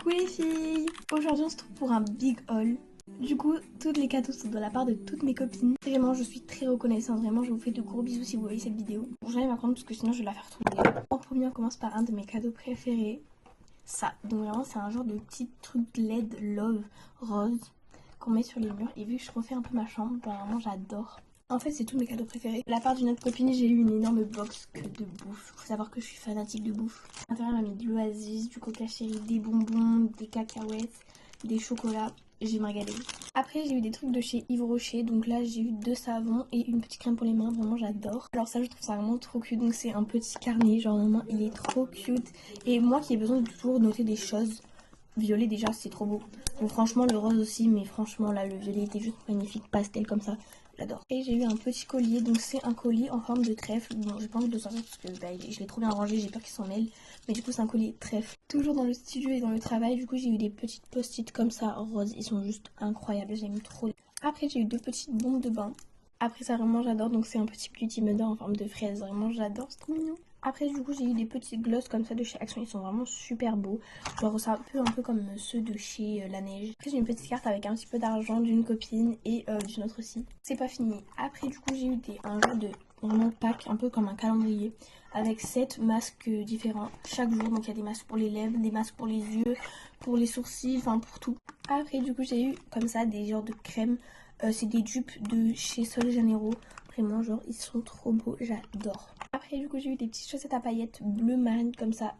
Coucou les filles! Aujourd'hui on se trouve pour un big haul. Du coup, tous les cadeaux sont de la part de toutes mes copines. Vraiment, je suis très reconnaissante. Vraiment, je vous fais de gros bisous si vous voyez cette vidéo. Bon, j'allais m'attendre parce que sinon je vais la faire tourner. En premier, on commence par un de mes cadeaux préférés. Ça. Donc vraiment, c'est un genre de petit truc LED Love rose qu'on met sur les murs. Et vu que je refais un peu ma chambre, vraiment j'adore. En fait, c'est tous mes cadeaux préférés. De la part d'une autre copine, j'ai eu une énorme box de bouffe. Faut savoir que je suis fanatique de bouffe. À l'intérieur, elle m'a mis de l'oasis, du coca chéri, des bonbons, des cacahuètes, des chocolats. J'ai régalé. Après, j'ai eu des trucs de chez Yves Rocher. Donc là, j'ai eu 2 savons et une petite crème pour les mains. Vraiment, j'adore. Alors ça, je trouve ça vraiment trop cute. Donc c'est un petit carnet. Genre, vraiment, il est trop cute. Et moi qui ai besoin de toujours noter des choses, violet déjà, c'est trop beau. Donc franchement, le rose aussi. Mais franchement, là, le violet était juste magnifique. Pastel comme ça. J'adore. Et j'ai eu un petit collier, donc c'est un collier en forme de trèfle. Bon, j'ai pas envie de le sortir parce que je l'ai trop bien rangé, j'ai peur qu'il s'en mêle. Mais du coup, c'est un collier trèfle. Toujours dans le studio et dans le travail, du coup, j'ai eu des petites post-it comme ça, roses. Ils sont juste incroyables, j'aime trop. Après, j'ai eu 2 petites bombes de bain. Après ça, vraiment, j'adore. Donc, c'est un petit beauty blender en forme de fraise. Vraiment, j'adore, c'est trop mignon. Après, du coup, j'ai eu des petits gloss comme ça de chez Action. Ils sont vraiment super beaux. Genre, c'est un peu comme ceux de chez La Neige. Après, j'ai une petite carte avec un petit peu d'argent d'une copine et d'une autre aussi. C'est pas fini. Après, du coup, j'ai eu un genre de vraiment pack, un peu comme un calendrier, avec 7 masques différents chaque jour. Donc, il y a des masques pour les lèvres, des masques pour les yeux, pour les sourcils, enfin pour tout. Après, du coup, j'ai eu comme ça des genres de crèmes. C'est des dupes de chez Sol Janeiro. Vraiment, genre, ils sont trop beaux. J'adore. Après, du coup, j'ai eu des petites chaussettes à paillettes bleu marine comme ça.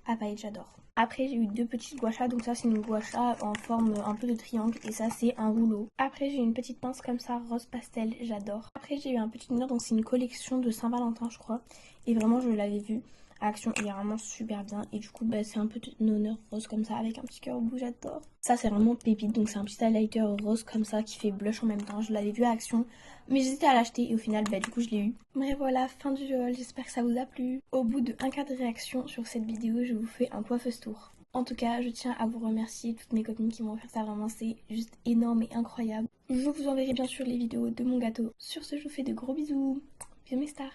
À paillettes, j'adore. Après, j'ai eu 2 petites gua sha. Donc ça, c'est une gua sha en forme un peu de triangle. Et ça, c'est un rouleau. Après, j'ai eu une petite pince comme ça, rose pastel. J'adore. Après, j'ai eu un petit honneur. Donc c'est une collection de Saint-Valentin, je crois. Et vraiment, je l'avais vu à Action. Il est vraiment super bien. Et du coup, c'est un petit honneur rose comme ça avec un petit cœur au bout. J'adore. Ça, c'est vraiment pépite. Donc c'est un petit highlighter rose comme ça qui fait blush en même temps. Je l'avais vu à Action. Mais j'hésitais à l'acheter et au final, du coup, je l'ai eu. Bref, voilà, fin du haul. J'espère que ça vous a plu. Au bout de 1 quart de réaction sur cette vidéo, je vous fais un coiffeuse tour. En tout cas, je tiens à vous remercier toutes mes copines qui m'ont offert ça. Vraiment, c'est juste énorme et incroyable. Je vous enverrai bien sûr les vidéos de mon gâteau. Sur ce, je vous fais de gros bisous. Bisous mes stars.